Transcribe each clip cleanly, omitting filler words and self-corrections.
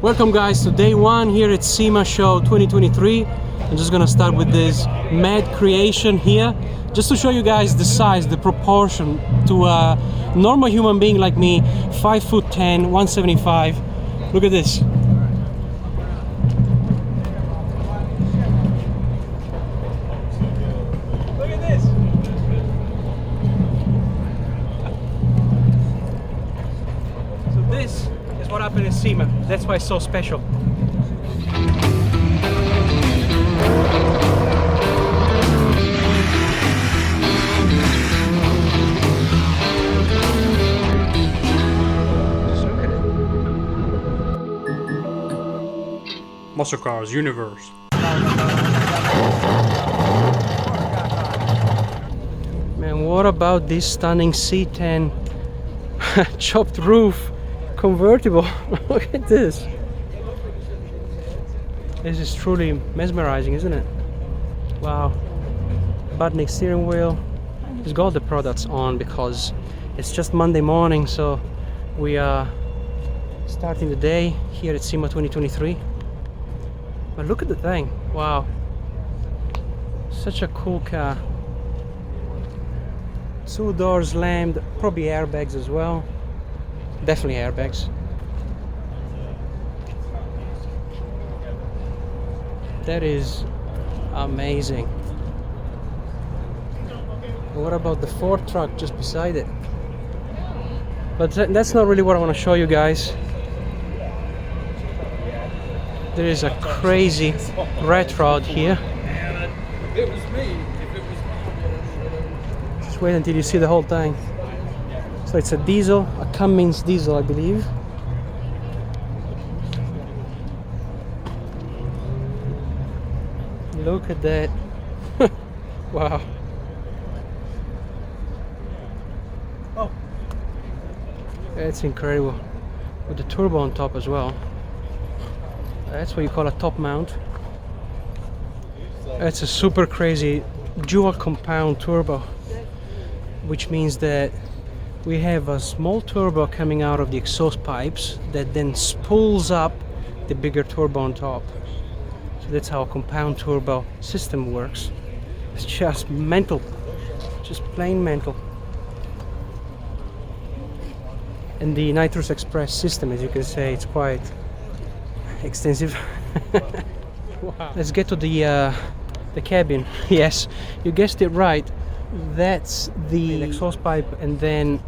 Welcome guys to day one here at SEMA show 2023. I'm just gonna start with this mad creation here, just to show you guys the size, the proportion to a normal human being like me, 5'10", 175. Look at this. Look at this. So this is what happened in SEMA. That's why it's so special. Muscle Cars Universe. Man, what about this stunning C10 chopped roof convertible? Look at this. This is truly mesmerizing, isn't it? Wow. Button steering wheel. It's got the products on because it's just Monday morning, so we are starting the day here at SEMA 2023. But look at the thing, wow. Such a cool car. 2 doors slammed, probably airbags as well. Definitely airbags. That is amazing. What about the Ford truck just beside it? But that's not really what I want to show you guys. There is a crazy Ratrod here. Just wait until you see the whole thing. So it's a diesel, a Cummins diesel, I believe. Look at that. Wow. Oh. That's incredible. With the turbo on top as well. That's what you call a top mount. That's a super crazy dual compound turbo, which means that we have a small turbo coming out of the exhaust pipes that then spools up the bigger turbo on top. So that's how a compound turbo system works. It's just mental, just plain mental. And the nitrous express system, as you can say, it's quite extensive. Wow. Let's get to the cabin. Yes, you guessed it right. That's the exhaust pipe and then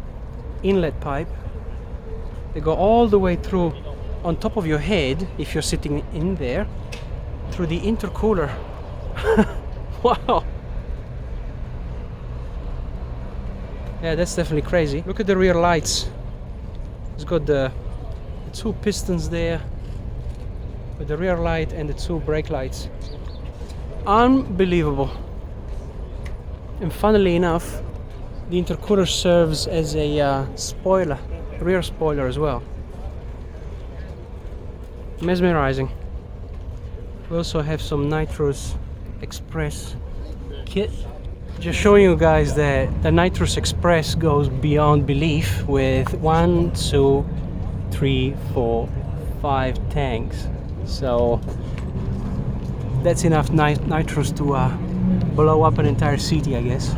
inlet pipe. They go all the way through on top of your head if you're sitting in there, through the intercooler. Wow. Yeah, that's definitely crazy. Look at the rear lights. It's got the 2 pistons there with the rear light and the 2 brake lights. Unbelievable. And funnily enough, the intercooler serves as a spoiler, rear spoiler as well. Mesmerizing. We also have some nitrous express kit. Just showing you guys that the nitrous express goes beyond belief with 1, 2, 3, 4, 5 tanks. So that's enough nitrous to blow up an entire city, I guess.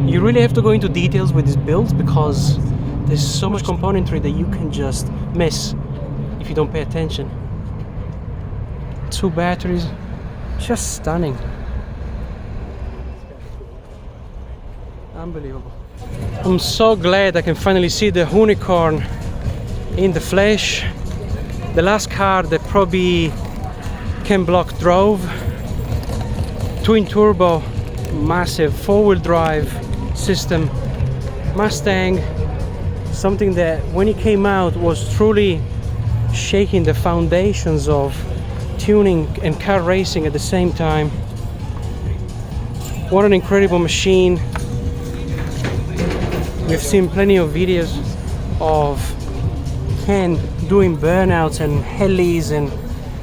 You really have to go into details with these builds because there's so much componentry that you can just miss if you don't pay attention. 2 batteries, just stunning. Unbelievable. I'm so glad I can finally see the unicorn in the flesh. The last car that probably Ken Block drove, twin turbo, massive 4-wheel drive system, Mustang, something that when it came out was truly shaking the foundations of tuning and car racing at the same time. What an incredible machine. We've seen plenty of videos of Ken doing burnouts and helis and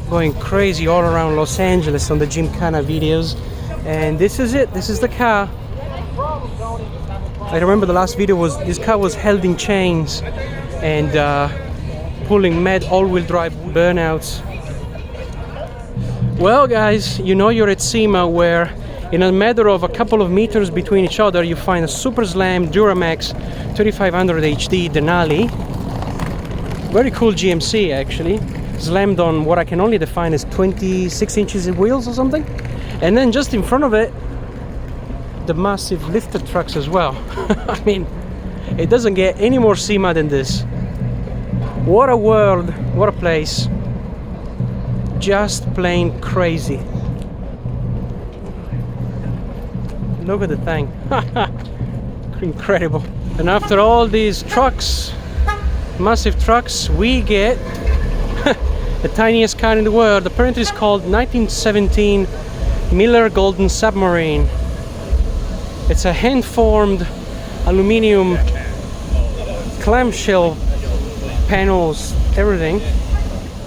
going crazy all around Los Angeles on the Gymkhana videos, and this is it. This is the car. I remember the last video was this car was held in chains, and pulling mad all-wheel drive burnouts. Well guys, you know you're at SEMA, where in a matter of a couple of meters between each other you find a Super Slam Duramax 3500 HD Denali. Very cool GMC actually, slammed on what I can only define as 26 inches of wheels or something. And then just in front of it, the massive lifted trucks as well. I mean, it doesn't get any more SEMA than this. What a world, what a place. Just plain crazy. Look at the thing. Incredible. And after all these trucks, massive trucks, we get the tiniest car in the world. Apparently it's called 1917 Miller Golden Submarine. It's a hand-formed aluminium clamshell panels, everything.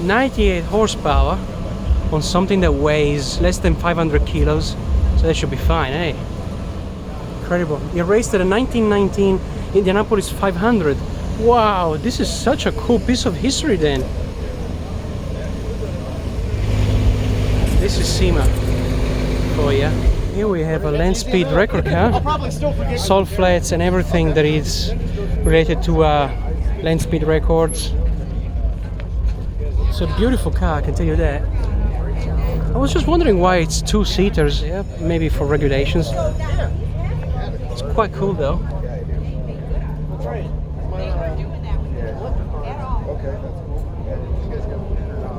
98 horsepower on something that weighs less than 500 kilos. So that should be fine, eh? Incredible. It raced at a 1919 Indianapolis 500. Wow, this is such a cool piece of history then. This is SEMA for you. Here we have a land speed record car. Salt flats and everything that is related to land speed records. It's a beautiful car, I can tell you that. I was just wondering why it's two-seaters. Yeah, maybe for regulations. It's quite cool though.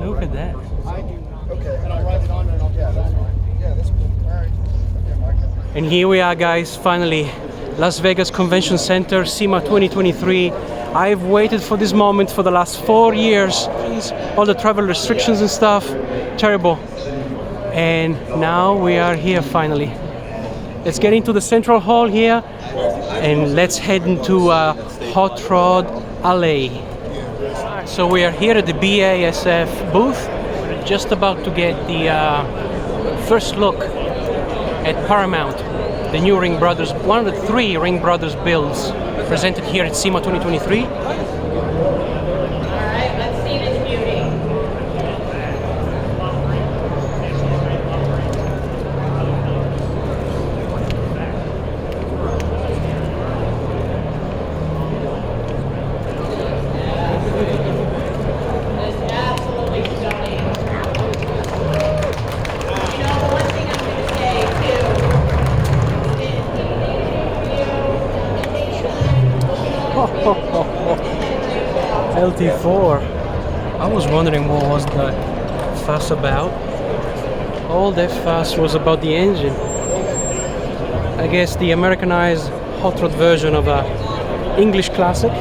Look at that. And here we are guys, finally. Las Vegas Convention Center, SEMA 2023. I've waited for this moment for the last 4 years. All the travel restrictions and stuff, terrible. And now we are here finally. Let's get into the central hall here and let's head into Hot Rod Alley. So we are here at the BASF booth, just about to get the first look at Paramount, the new Ring Brothers, one of the 3 Ring Brothers builds presented here at SEMA 2023. LT4. I was wondering what was the fuss about. All that fuss was about the engine. I guess the Americanized hot rod version of a English classic.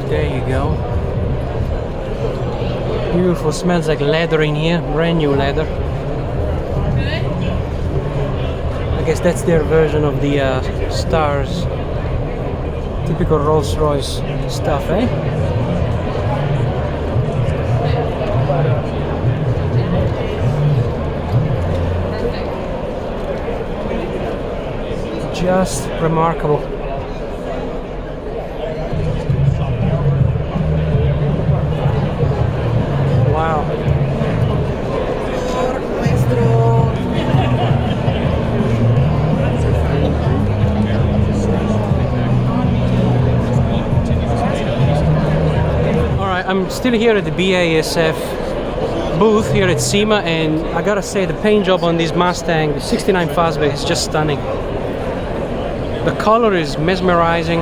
There you go. Beautiful, smells like leather in here, brand new leather. I guess that's their version of the Stars. Typical Rolls-Royce stuff, eh? Just remarkable. Wow. I'm still here at the BASF booth here at SEMA, and I gotta say the paint job on this Mustang, the 69 Fastback, is just stunning. The color is mesmerizing.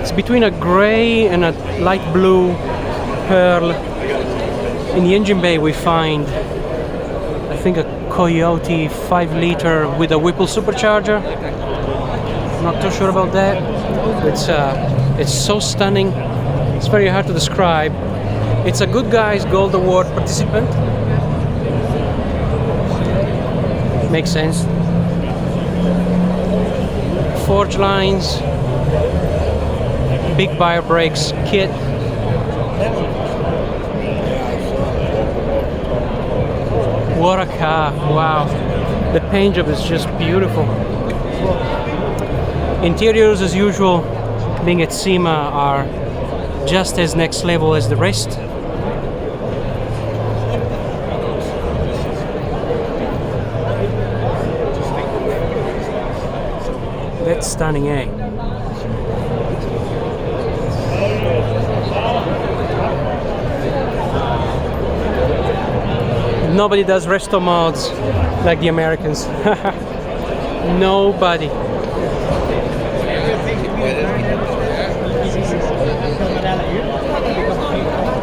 It's between a gray and a light blue pearl. In the engine bay we find, I think, a Coyote 5-liter with a Whipple supercharger. Not too sure about that. It's so stunning. It's very hard to describe. It's a Good Guys Gold Award participant. Makes sense. Forge lines, big Buyer brakes kit. What a car, wow. The paint job is just beautiful. Interiors, as usual, being at SEMA, are just as next level as the rest. That's stunning, eh? Nobody does Restomods like the Americans. Nobody.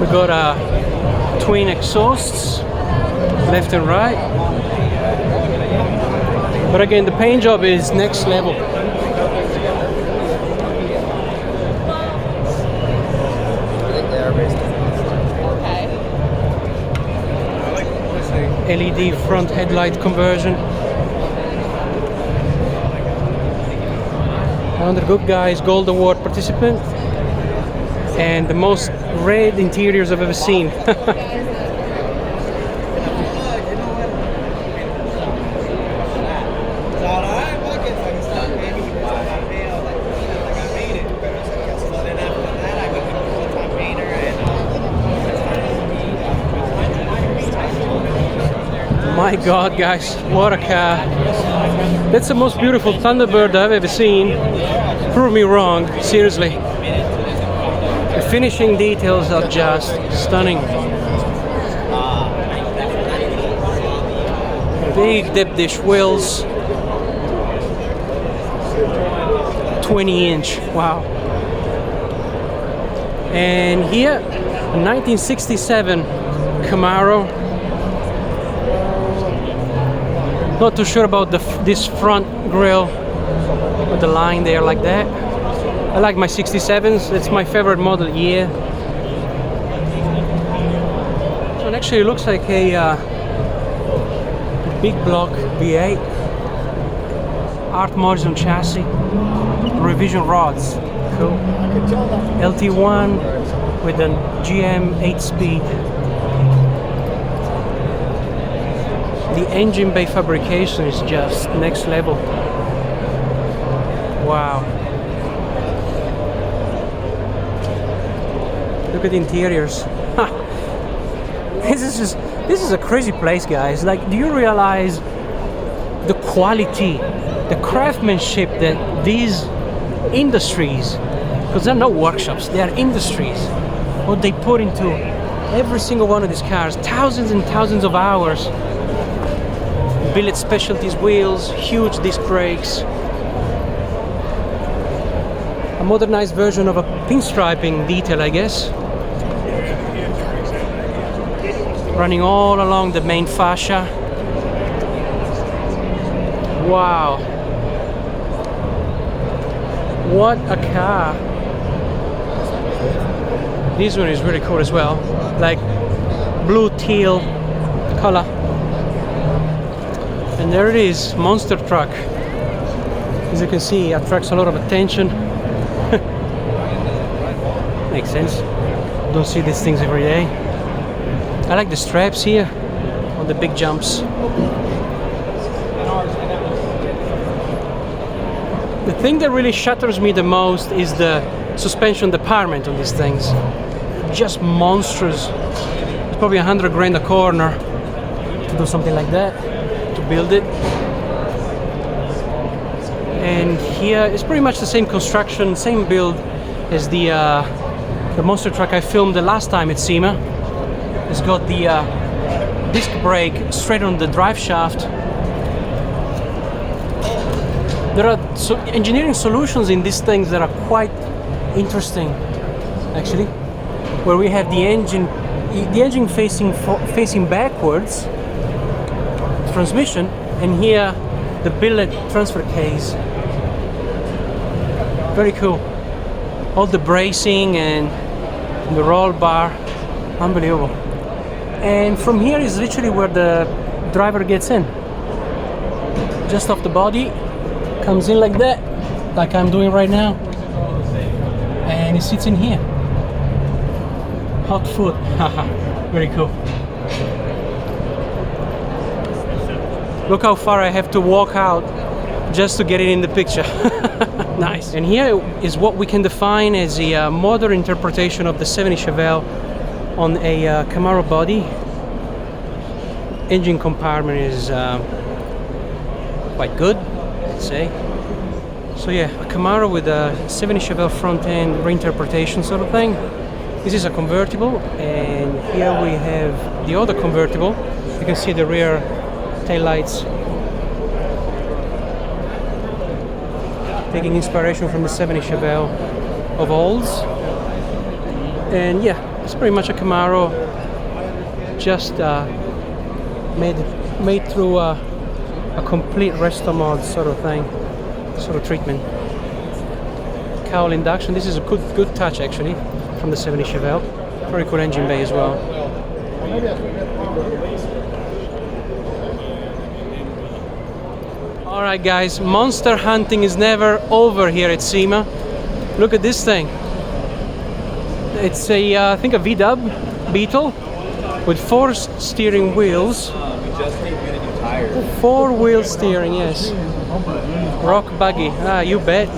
We got twin exhausts, left and right. But again, the paint job is next level. LED front headlight conversion. One of the good guys, Gold Award participant, and the most red interiors I've ever seen. My God, guys, what a car. That's the most beautiful Thunderbird I've ever seen. Prove me wrong, seriously. The finishing details are just stunning. Big dip dish wheels. 20-inch, wow. And here, a 1967 Camaro. Not too sure about this front grille with the line there like that. I like my 67s, it's my favorite model year. And actually it looks like a big block V8. Art mods on chassis, revision rods, cool. LT1 with a GM 8-speed. The engine bay fabrication is just next level. Wow. Look at the interiors. This is a crazy place, guys. Like, do you realize the quality, the craftsmanship that these industries, because they're not workshops, they are industries, what they put into every single one of these cars, thousands and thousands of hours. Billet specialties wheels, huge disc brakes, a modernized version of a pinstriping detail, I guess, running all along the main fascia. Wow, what a car. This one is really cool as well, like blue teal color. And there it is, monster truck. As you can see, attracts a lot of attention. Makes sense. Don't see these things every day. I like the straps here on the big jumps. The thing that really shatters me the most is the suspension department on these things. Just monstrous. It's probably 100 grand a corner to do something like that, to build it. And here it's pretty much the same construction, same build as the monster truck I filmed the last time at SEMA. It's got the disc brake straight on the drive shaft. There are engineering solutions in these things that are quite interesting, actually, where we have the engine facing backwards, transmission, and here the billet transfer case. Very cool. All the bracing and the roll bar, unbelievable. And from here is literally where the driver gets in. Just off the body, comes in like that, like I'm doing right now, and he sits in here. Hot foot. Very cool. Look how far I have to walk out just to get it in the picture. Nice. And here is what we can define as a modern interpretation of the 70 Chevelle on a Camaro body. Engine compartment is quite good, I'd say. So yeah, a Camaro with a 70 Chevelle front end reinterpretation sort of thing. This is a convertible, and here we have the other convertible. You can see the rear tail lights taking inspiration from the 70 Chevelle of olds. And yeah, it's pretty much a Camaro, just made through a complete Restomods sort of thing, sort of treatment. Cowl induction. This is a good touch actually from the 70 Chevelle. Very cool engine bay as well. Alright guys, monster hunting is never over here at SEMA. Look at this thing. It's a, I think a V-dub Beetle with 4 steering wheels. We just need you to do tires. 4-wheel steering, yes. Rock buggy, you bet.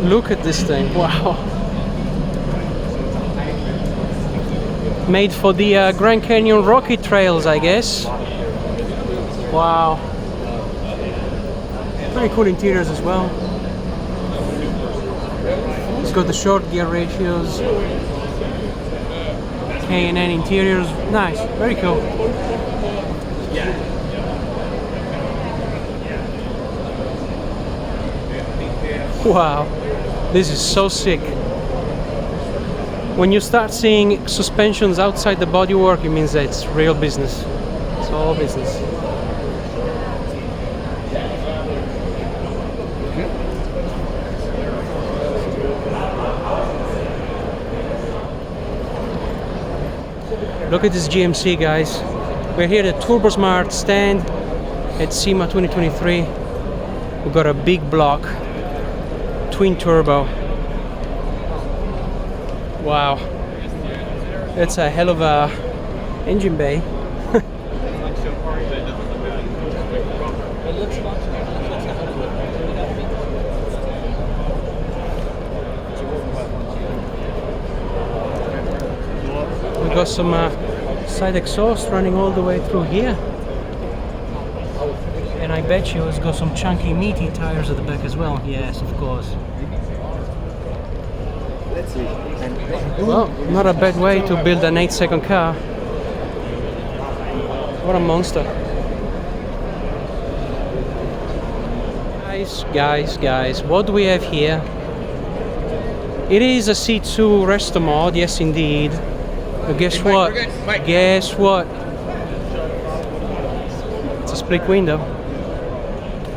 Look at this thing, wow. Made for the Grand Canyon Rocky Trails, I guess. Wow. Pretty cool interiors as well. It's got the short gear ratios. K&N interiors, nice, very cool. Wow, this is so sick. When you start seeing suspensions outside the bodywork, it means that it's real business. It's all business. Look at this GMC, guys. We're here at the TurboSmart stand at SEMA 2023. We've got a big block, twin turbo. Wow, that's a hell of a engine bay. We've got some side exhaust running all the way through here. And I bet you it's got some chunky, meaty tires at the back as well. Yes, of course. Let's see. Well, not a bad way to build an 8-second car. What a monster. Guys, what do we have here? It is a C2 Restomod, yes indeed. But guess what? Guess what? It's a split window.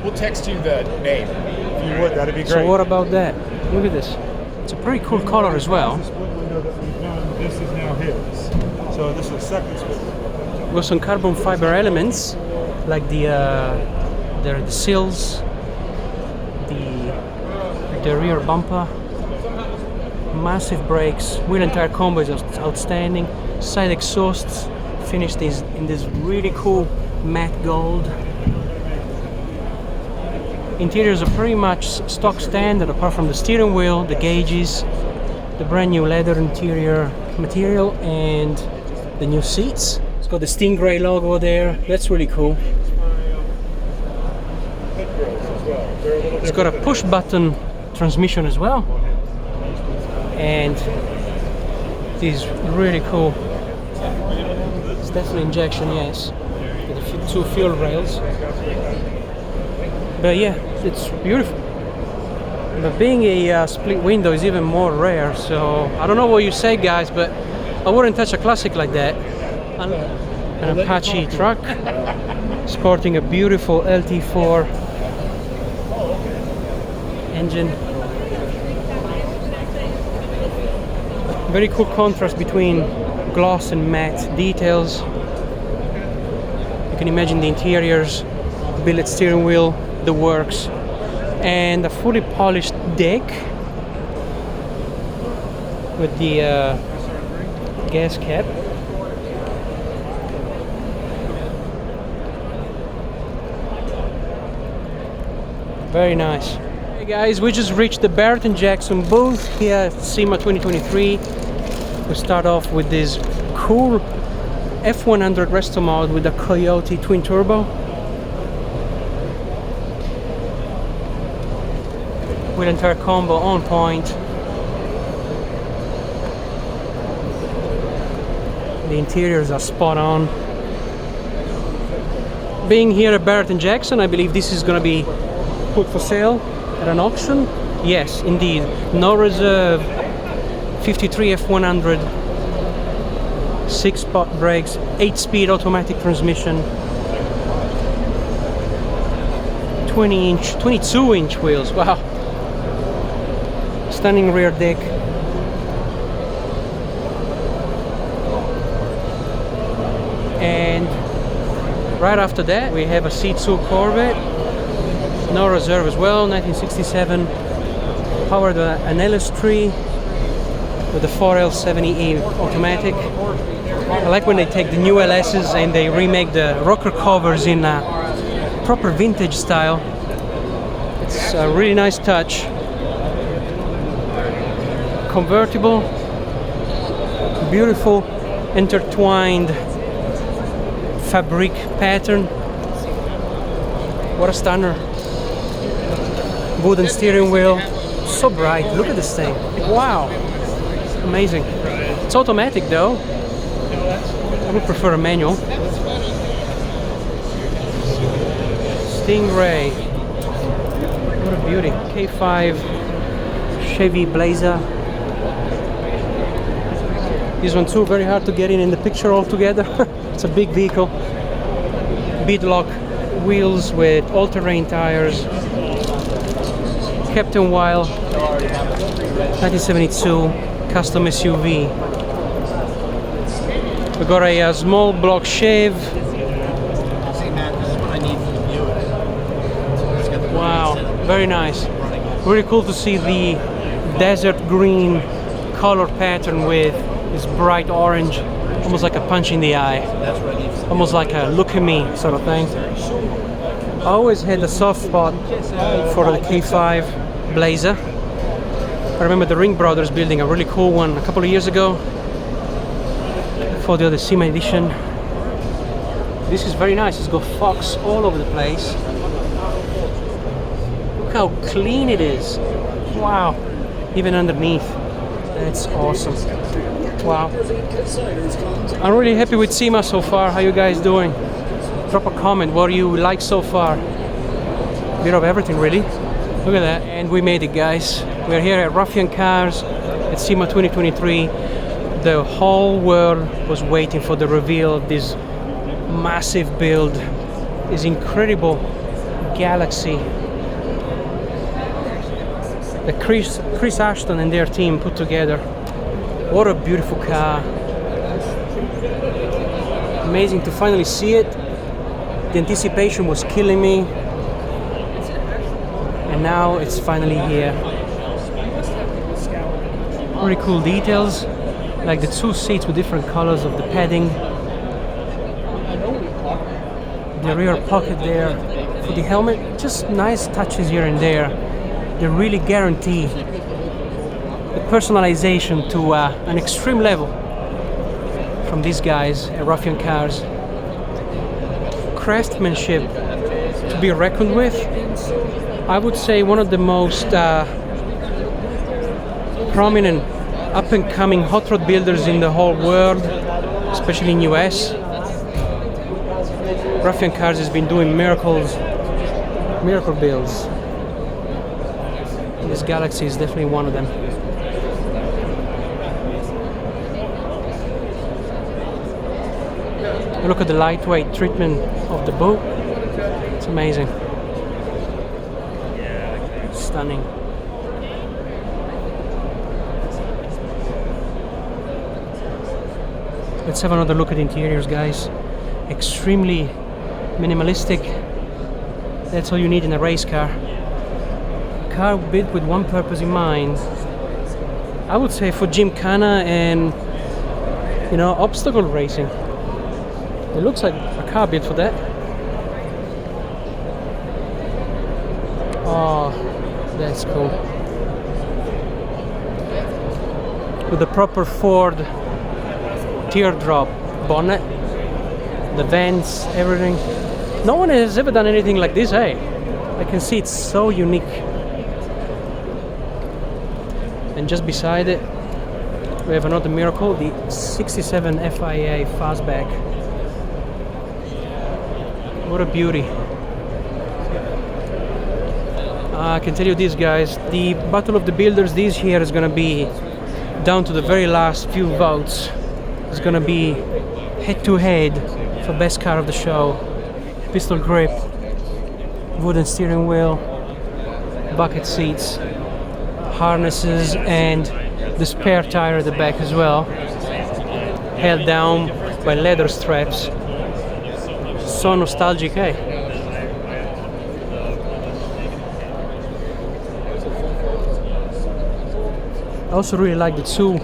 We'll text you the name. If you would, that'd be great. So what about that? Look at this. It's a pretty cool color as well. This split window that we've done, this is now his. So this is the second split window. We've got some carbon fiber elements, like the sills, the rear bumper, massive brakes, wheel and tire combo is outstanding. Side exhausts finished in this really cool matte gold. Interiors are pretty much stock standard apart from the steering wheel, the gauges, the brand new leather interior material, and the new seats. It's got the Stingray logo there. That's really cool. It's got a push button transmission as well, and it is really cool. It's definitely injection, yes, with the 2 fuel rails. But yeah, it's beautiful. But being a split window is even more rare, so I don't know what you say, guys, but I wouldn't touch a classic like that. An Apache truck sporting a beautiful LT4 engine. Very cool contrast between gloss and matte details. You can imagine the interiors, billet steering wheel, the works, and a fully polished deck with the gas cap. Very nice. Hey guys, we just reached the Barrett & Jackson booth here at SEMA 2023. We start off with this cool F100 Restomod with a Coyote twin turbo. With entire combo on point. The interiors are spot on. Being here at Barrett & Jackson, I believe this is going to be put for sale at an auction. Yes, indeed. No reserve. 53 F100. 6-spot brakes. 8-speed automatic transmission. 22-inch wheels. Wow. Stunning rear deck. And right after that we have a C2 Corvette, no reserve as well, 1967, powered by an LS3 with a 4L70E automatic. I like when they take the new LSs and they remake the rocker covers in a proper vintage style. It's a really nice touch. Convertible, beautiful intertwined fabric pattern. What a stunner. Wooden steering wheel, so bright. Look at this thing. Wow, amazing. It's automatic though. I would prefer a manual. Stingray, what a beauty. K5 Chevy Blazer. This one too, very hard to get in the picture altogether. It's a big vehicle. Beadlock wheels with all-terrain tires. Captain Weil 1972 custom SUV. We got a small block Chev. Wow, very nice. Really cool to see the desert green color pattern with this bright orange, almost like a punch in the eye, almost like a look at me sort of thing. I always had a soft spot for the K5 Blazer. I remember the Ring brothers building a really cool one a couple of years ago for the other SEMA edition. This is very nice. It's got Fox all over the place. Look how clean it is. Wow. Even underneath. That's awesome. Wow. I'm really happy with SEMA so far. How you guys doing? Drop a comment. What do you like so far? Bit of everything really. Look at that. And we made it, guys. We're here at Ruffian Cars at SEMA 2023. The whole world was waiting for the reveal of this massive build. This incredible Galaxy that Chris Ashton and their team put together. What a beautiful car. Amazing to finally see it. The anticipation was killing me. And now it's finally here. Really cool details, like the two seats with different colors of the padding. The rear pocket there for the helmet, just nice touches here and there. They really guarantee the personalization to an extreme level from these guys at Ruffian Cars. Craftsmanship to be reckoned with. I would say one of the most prominent up-and-coming hot rod builders in the whole world, especially in US. Ruffian Cars has been doing miracle builds. This Galaxy is definitely one of them. Look at the lightweight treatment of the boot. It's amazing. Stunning. Let's have another look at the interiors, guys. Extremely minimalistic. That's all you need in a race car. A car built with one purpose in mind. I would say for gymkhana and, you know, obstacle racing. It looks like a car built for that. Oh, that's cool. With the proper Ford teardrop bonnet, the vents, everything. No one has ever done anything like this, eh? I can see it's so unique. And just beside it, we have another miracle, the 67 FIA fastback. What a beauty. I can tell you this, guys, the Battle of the Builders this year is gonna be down to the very last few votes. It's gonna be head to head for best car of the show. Pistol grip, wooden steering wheel, bucket seats, harnesses, and the spare tire at the back as well, held down by leather straps. So nostalgic, eh? I also really like the two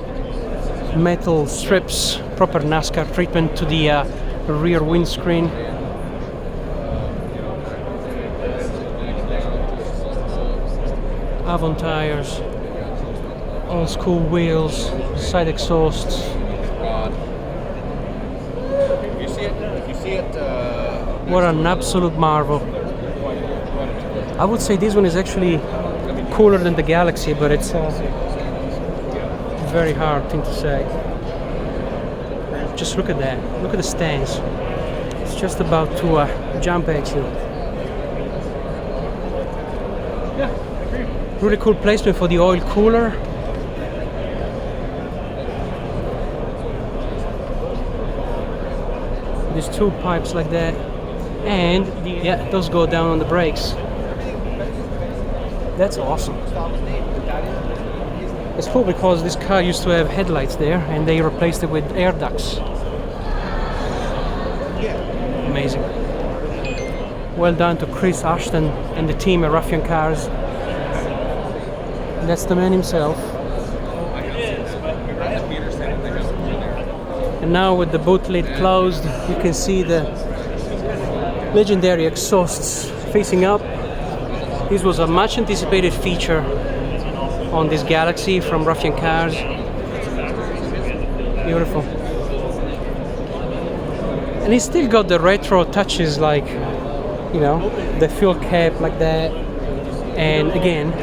metal strips, proper NASCAR treatment to the rear windscreen. Avon tires, old school wheels, side exhausts. What an absolute marvel. I would say this one is actually cooler than the Galaxy, but it's a very hard thing to say. Just look at that. Look at the stance. It's just about to jump at you. Really cool placement for the oil cooler. These two pipes like that, and yeah, those go down on the brakes. That's awesome. It's cool because this car used to have headlights there, and they replaced it with air ducts. Amazing. Well done to Chris Ashton and the team at Ruffian Cars. That's the man himself. And now with the boot lid closed, you can see the legendary exhausts facing up. This was a much anticipated feature on this Galaxy from Ruffian Cars. Beautiful. And it's still got the retro touches, like, you know, the fuel cap like that. And again,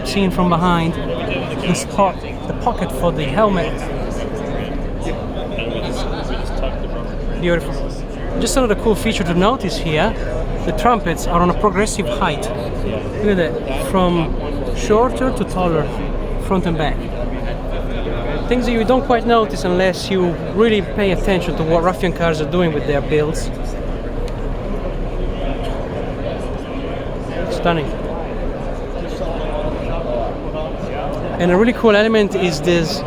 seen from behind, the spot, the pocket for the helmet. Beautiful. Just another cool feature to notice here, the trumpets are on a progressive height. Look at that, from shorter to taller, front and back. Things that you don't quite notice unless you really pay attention to what Ruffian Cars are doing with their builds. Stunning. And a really cool element is this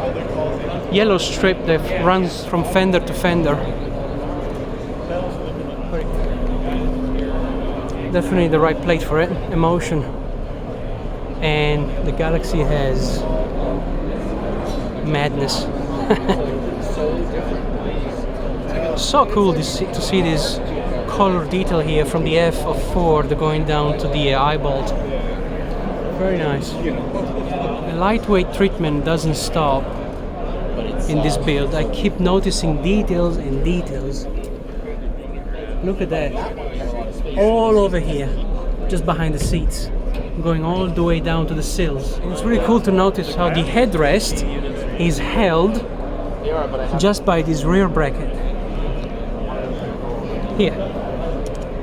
yellow strip that runs from fender to fender. Definitely the right plate for it, emotion. And the Galaxy has madness. So cool to see this color detail here from the F of Ford going down to the eyebolt. Very nice. The lightweight treatment doesn't stop in this build. I keep noticing details and details. Look at that. All over here, just behind the seats, going all the way down to the sills. It's really cool to notice how the headrest is held just by this rear bracket here,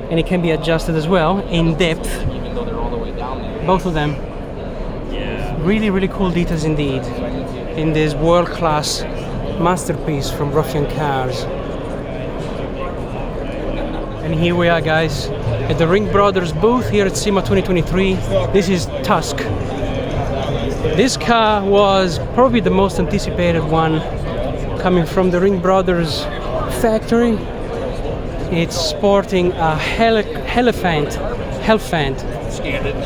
and it can be adjusted as well in depth, both of them. Really cool details indeed in this world-class masterpiece from Ruffian Cars. And here we are, guys, at the Ring Brothers booth here at SEMA 2023. This is Tusk. This car was probably the most anticipated one coming from the Ring Brothers factory. It's sporting a Hellfant.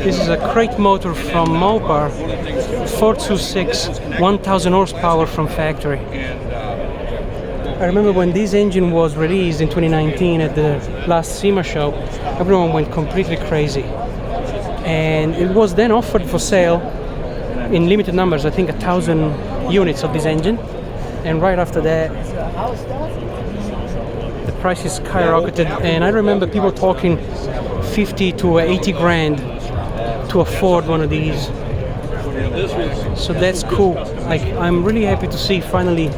This is a crate motor from Mopar, 426, 1000 horsepower from factory. I remember when this engine was released in 2019 at the last SEMA show, everyone went completely crazy. and it was then offered for sale in limited numbers, I think 1,000 units of this engine, and right after that the prices skyrocketed, and I remember people talking 50 to 80 grand to afford one of these. So that's cool. Like, I'm really happy to see finally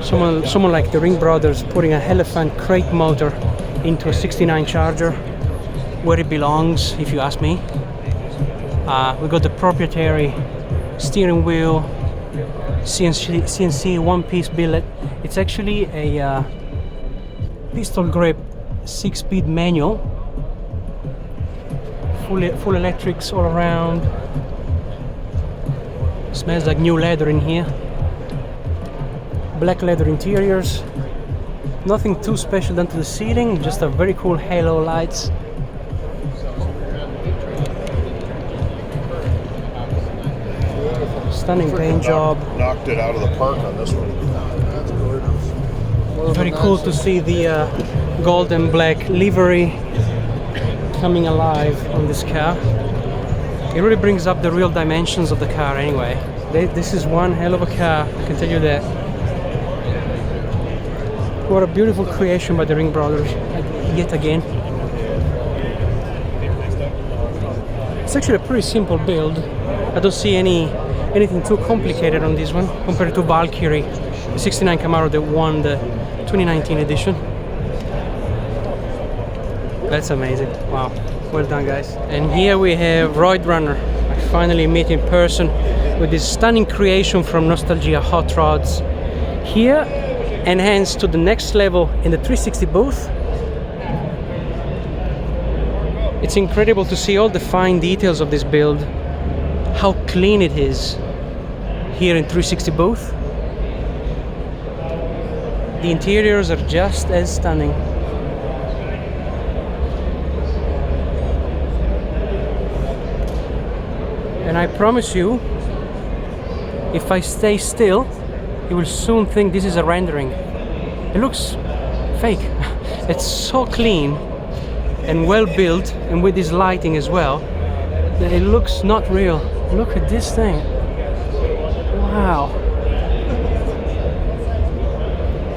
someone like the Ring brothers putting a Elephant crate motor into a 69 Charger where it belongs, if you ask me. We got the proprietary steering wheel, CNC one-piece billet. It's actually a pistol grip 6-speed manual, full electrics all around. Smells like new leather in here. Black leather interiors. Nothing too special done to the seating, just a very cool halo lights. Stunning paint job. Knocked it out of the park on this one. Very cool to see the gold and black livery coming alive on this car. It really brings up the real dimensions of the car anyway. This is one hell of a car, I can tell you that. What a beautiful creation by the Ring brothers, yet again. It's actually a pretty simple build. I don't see anything too complicated on this one compared to Valkyrie, the 69 Camaro that won the 2019 edition. That's amazing. Wow, well done guys. And here we have Roadrunner. I finally meet in person with this stunning creation from Nostalgia Hotrods. Here, enhanced to the next level in the 360 booth. It's incredible to see all the fine details of this build, how clean it is here in 360 booth. The interiors are just as stunning. And I promise you, if I stay still, you will soon think this is a rendering. It looks fake. It's so clean and well built, and with this lighting as well, that it looks not real. Look at this thing. Wow.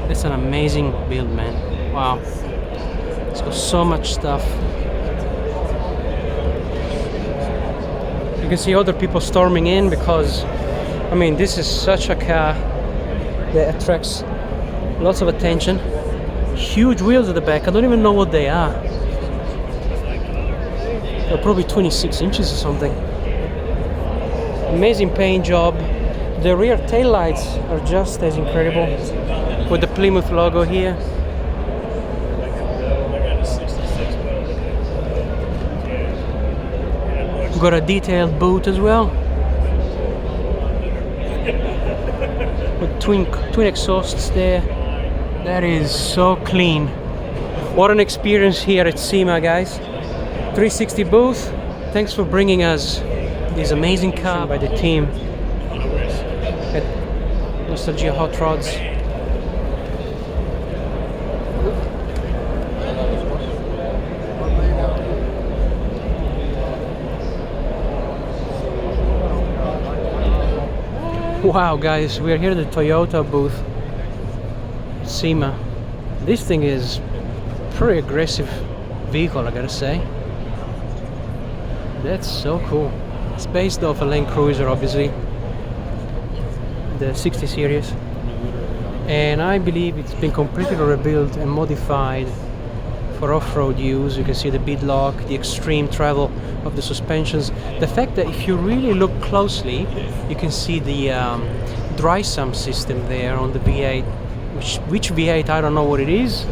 It's an amazing build, man. Wow. It's got so much stuff. You can see other people storming in because, I mean, this is such a car that attracts lots of attention. Huge wheels at the back. I don't even know what they are. They're probably 26 inches or something. Amazing paint job. The rear taillights are just as incredible with the Plymouth logo here. Got a detailed boot as well, with twin exhausts there. That is so clean. What an experience here at SEMA, guys. 360 booth. Thanks for bringing us this amazing car by the team at Nostalgia Hotrods. Wow guys, we are here at the Toyota booth at SEMA. This thing is pretty aggressive vehicle, I gotta say. That's so cool. It's based off a Land Cruiser, obviously, the 60 series, and I believe it's been completely rebuilt and modified for off-road use. You can see the beadlock, the extreme travel of the suspensions. The fact that if you really look closely, you can see the dry sump system there on the V8. Which V8, I don't know what it is.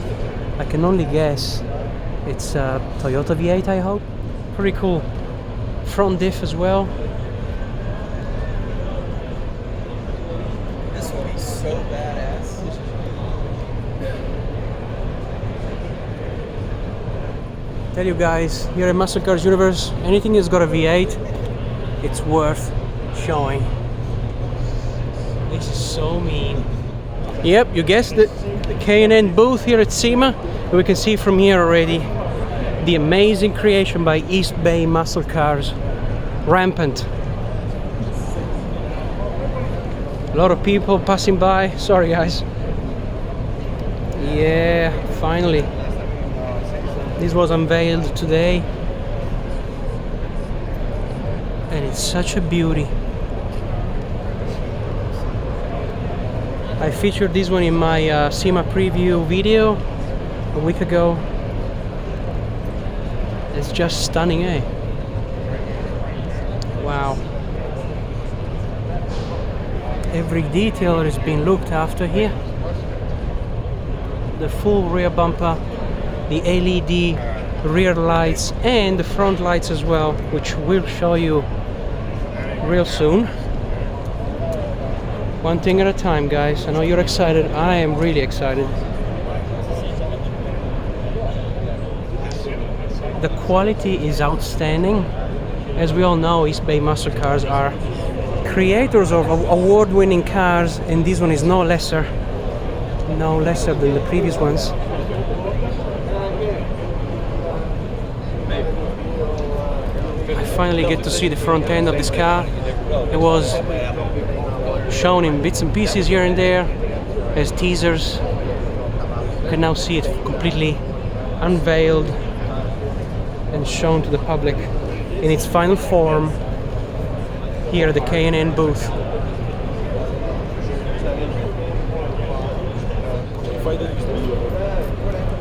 I can only guess it's a Toyota V8, I hope. Pretty cool. Front diff as well. This would be so badass. Tell you guys, here at Muscle Cars Universe, anything that's got a V8, it's worth showing. This is so mean. Yep, you guessed it. The K&N booth here at SEMA. We can see from here already the amazing creation by East Bay Muscle Cars, rampant. A lot of people passing by. Sorry guys. Yeah, finally. This was unveiled today. And it's such a beauty. I featured this one in my SEMA preview video a week ago. It's just stunning, eh? Wow. Every detail has been looked after here. The full rear bumper, the LED rear lights, and the front lights as well, which we'll show you real soon. One thing at a time, guys. I know you're excited. I am really excited. The quality is outstanding. As we all know, East Bay Muscle Cars are creators of award-winning cars, and this one is no lesser than the previous ones. I finally get to see the front end of this car. It was shown in bits and pieces here and there as teasers. You can now see it completely unveiled and shown to the public in its final form here at the K&N booth.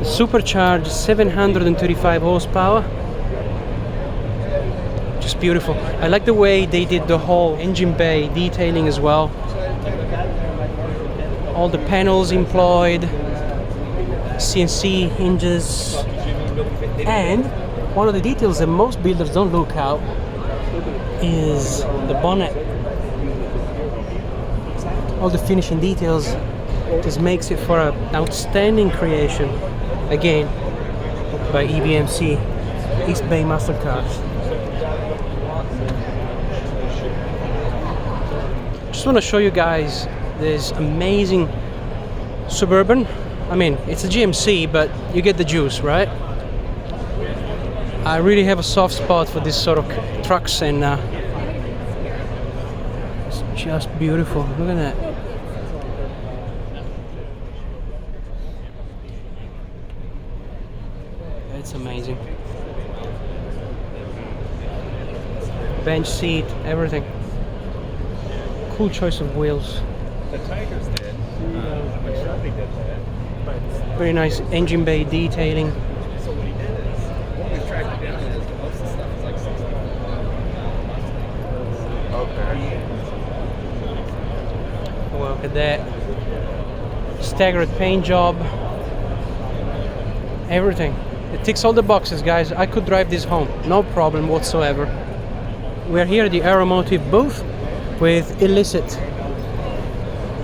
Supercharged 735 horsepower. Just beautiful. I like the way they did the whole engine bay detailing as well. All the panels employed, CNC hinges, and one of the details that most builders don't look out is the bonnet. All the finishing details just makes it for an outstanding creation, again by EBMC, East Bay Muscle Cars. Just want to show you guys this amazing Suburban. I mean, it's a GMC, but you get the juice, right? I really have a soft spot for this sort of trucks, and it's just beautiful. Look at that. It's amazing. Bench seat, everything. Cool choice of wheels. The Tigers did. I'm not sure if they did that. Very nice engine bay detailing. So what he did is, what we've tracked it down is most of the stuff is like 60. Okay. Well, look at that. Staggered paint job. Everything. It ticks all the boxes, guys. I could drive this home, no problem whatsoever. We're here at the Automotive booth with Illicit,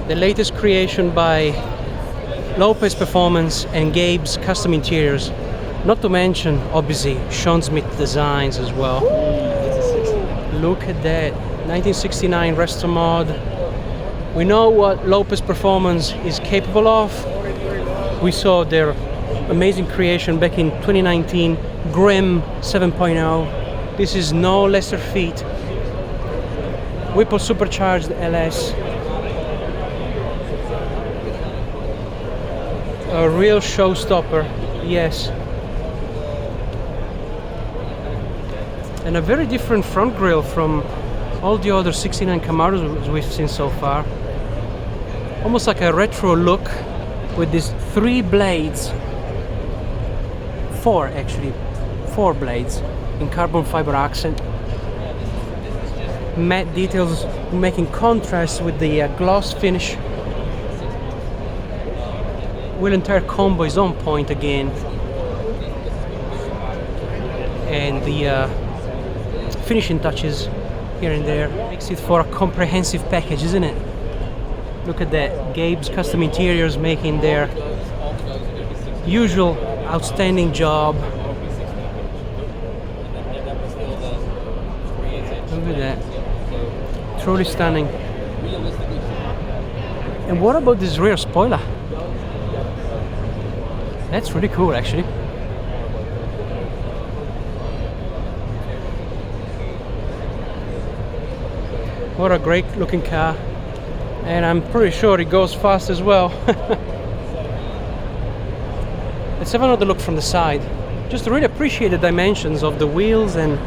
the latest creation by Lopez Performance and Gabe's Custom Interiors. Not to mention, obviously, Sean Smith Designs as well. Look at that, 1969 Restomod. We know what Lopez Performance is capable of. We saw their amazing creation back in 2019, Grim 7.0. This is no lesser feat. Whipple Supercharged LS. A real showstopper, yes. And a very different front grille from all the other 69 Camaros we've seen so far. Almost like a retro look with these three blades. Four blades in carbon fiber accent. Matte details making contrast with the gloss finish. Wheel and tire combo is on point again. And the finishing touches here and there makes it for a comprehensive package, isn't it? Look at that. Gabe's Custom Interiors making their usual outstanding job. Look at that. Truly stunning. And what about this rear spoiler? That's really cool, actually. What a great looking car. And I'm pretty sure it goes fast as well. Let's have another look from the side. Just to really appreciate the dimensions of the wheels and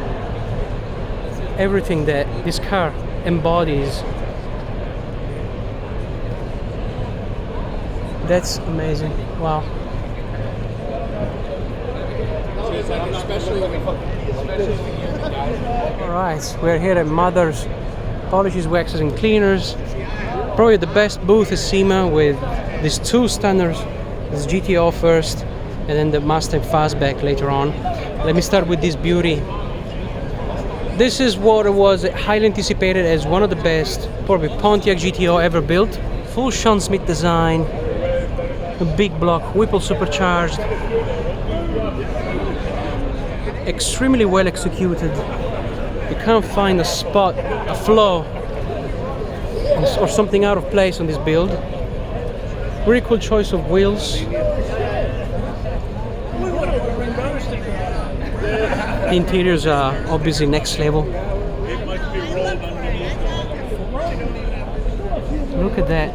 everything that this car embodies. That's amazing. Wow. Alright, we're here at Mother's Polishes, Waxes and Cleaners. Probably the best booth is SEMA with these two standards. This GTO first and then the Mustang Fastback later on. Let me start with this beauty. This is what was highly anticipated as one of the best, probably Pontiac GTO ever built. Full Sean Smith design, a big block, Whipple supercharged, extremely well executed. You can't find a spot, a flaw, or something out of place on this build. Really cool choice of wheels. The interiors are obviously next level. Look at that.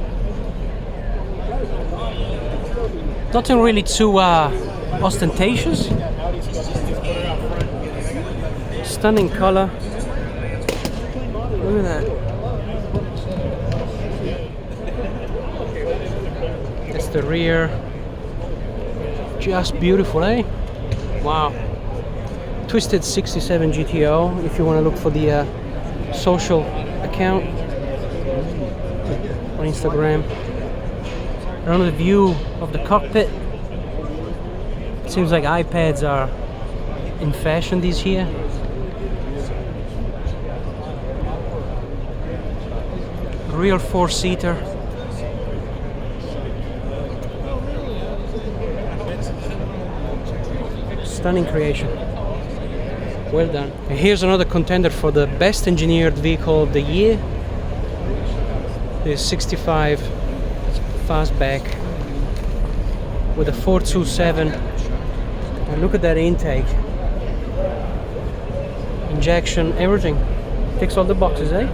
Nothing really too ostentatious. Stunning color. Look at that. That's the rear. Just beautiful, eh? Wow. Twisted 67 GTO if you want to look for the social account on Instagram. Another view of the cockpit. It seems like iPads are in fashion these year. Rear four-seater. Stunning creation. Well done. And here's another contender for the best engineered vehicle of the year. The 65 Fastback with a 427. And look at that intake. Injection, everything. Ticks all the boxes, eh?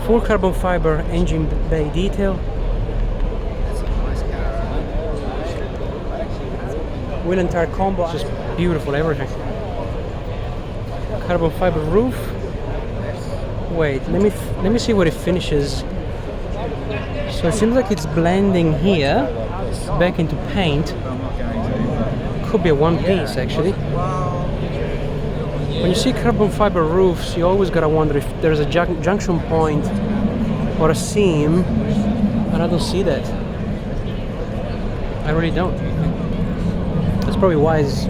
Full carbon fiber engine bay detail. Wheel and tire combo, just beautiful, everything. Carbon fiber roof. Wait, let me see what it finishes. So it seems like it's blending here back into paint. Could be a one piece actually. When you see carbon fiber roofs, you always gotta wonder if there's a junction point or a seam, and I don't see that. I really don't. That's probably why it's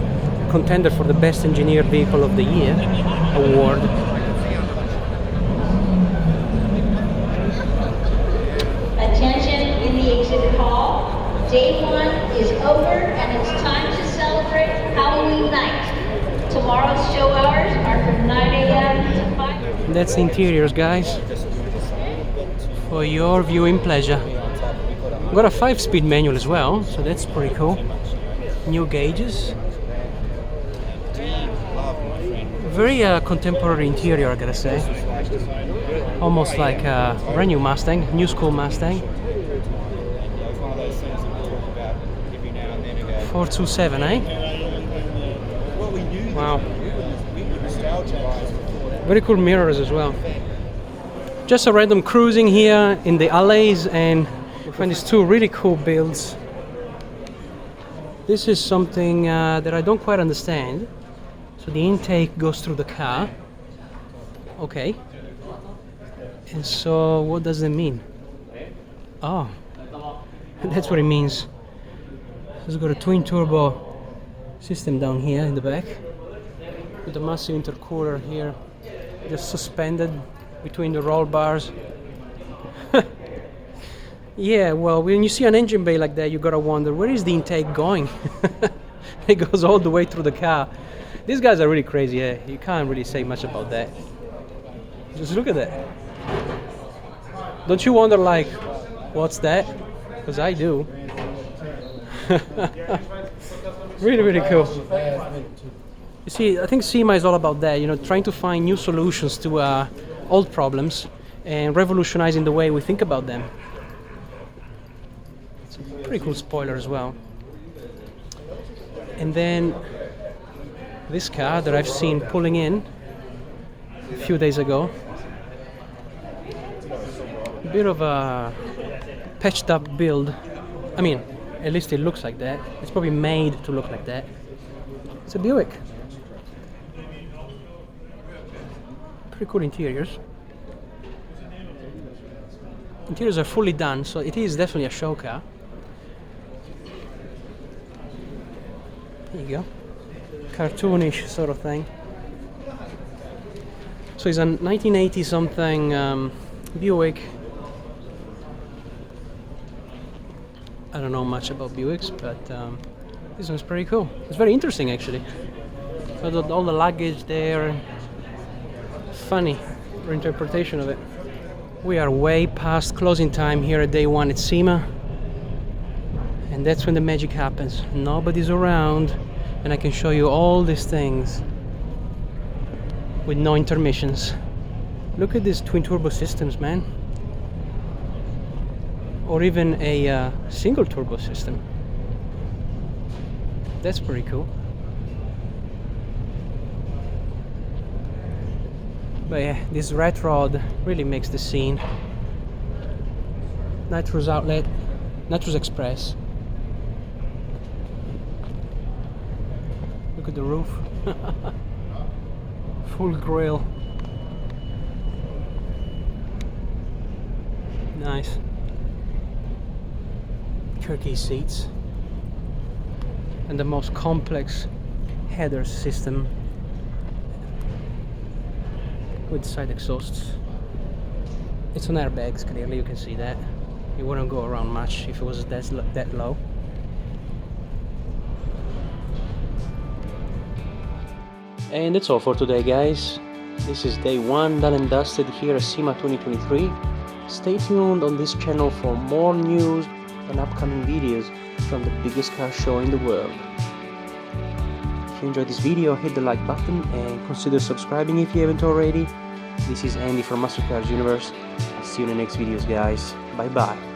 contender for the best engineered vehicle of the year award. Attention in the exhibit hall. Day one is over and it's time to celebrate Halloween night. Tomorrow's show hours are from 9 a.m. to 5. That's the interiors, guys, for your viewing pleasure. Got a 5-speed manual as well, so that's pretty cool. New gauges. Very contemporary interior, I gotta say. Almost like a brand new Mustang, new school Mustang. 427, eh? Wow. Very cool mirrors as well. Just a random cruising here in the alleys, and we find these two really cool builds. This is something that I don't quite understand. So the intake goes through the car. Okay. And so what does that mean? Oh, that's what it means. It's got a twin turbo system down here in the back with a massive intercooler here, just suspended between the roll bars. Yeah, well, when you see an engine bay like that, you gotta wonder, where is the intake going? It goes all the way through the car. These guys are really crazy, eh? You can't really say much about that. Just look at that. Don't you wonder, like, what's that? Because I do. Really, really cool. You see, I think SEMA is all about that, you know, trying to find new solutions to old problems. and revolutionizing the way we think about them. It's a pretty cool spoiler as well. And then this car that I've seen pulling in a few days ago. A bit of a patched up build. I mean, at least it looks like that. It's probably made to look like that. It's a Buick. Pretty cool interiors. Interiors are fully done, so it is definitely a show car. There you go. Cartoonish sort of thing. So it's a 1980 something Buick. I don't know much about Buicks, but this one's pretty cool. It's very interesting actually. So all the luggage there. Funny interpretation of it. We are way past closing time here at day one at SEMA, and that's when the magic happens. Nobody's around, and I can show you all these things with no intermissions. Look at these twin turbo systems, man, or even a single turbo system. That's pretty cool. But yeah, this Ratrod really makes the scene. Nitro's outlet, Nitro's Express. Look at the roof. Full grille. Nice. Turkey seats. And the most complex header system with side exhausts. It's on airbags, clearly you can see that. It wouldn't go around much if it was that low. And that's all for today, guys. This is day one done and dusted here at SEMA 2023. Stay tuned on this channel for more news and upcoming videos from the biggest car show in the world. If you enjoyed this video, hit the like button and consider subscribing if you haven't already. This is Andy from Muscle Cars Universe. I'll see you in the next videos, guys. Bye bye.